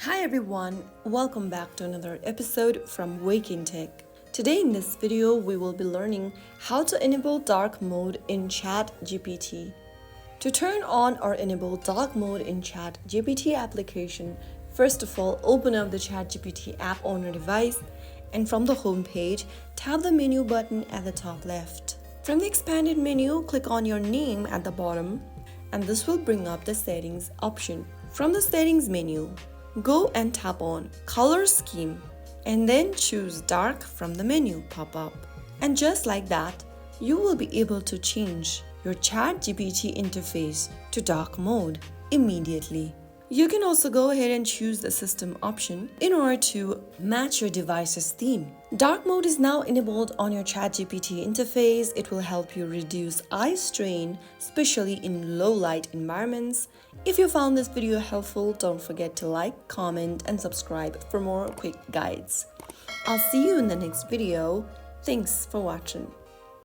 Hi everyone, welcome back to another episode from Wake&Tech. Today in this video, we will be learning how to enable dark mode in ChatGPT. To turn on or enable dark mode in ChatGPT application, first of all, open up the ChatGPT app on your device and from the home page, tap the menu button at the top left. From the expanded menu, click on your name at the bottom and this will bring up the settings option. From the settings menu, go and tap on color scheme and then choose dark from the menu pop-up. And just like that, you will be able to change your ChatGPT interface to dark mode immediately. You can also go ahead and choose the system option in order to match your device's theme. Dark mode is now enabled on your ChatGPT interface. It will help you reduce eye strain, especially in low light environments. If you found this video helpful, don't forget to like, comment, and subscribe for more quick guides. I'll see you in the next video. Thanks for watching.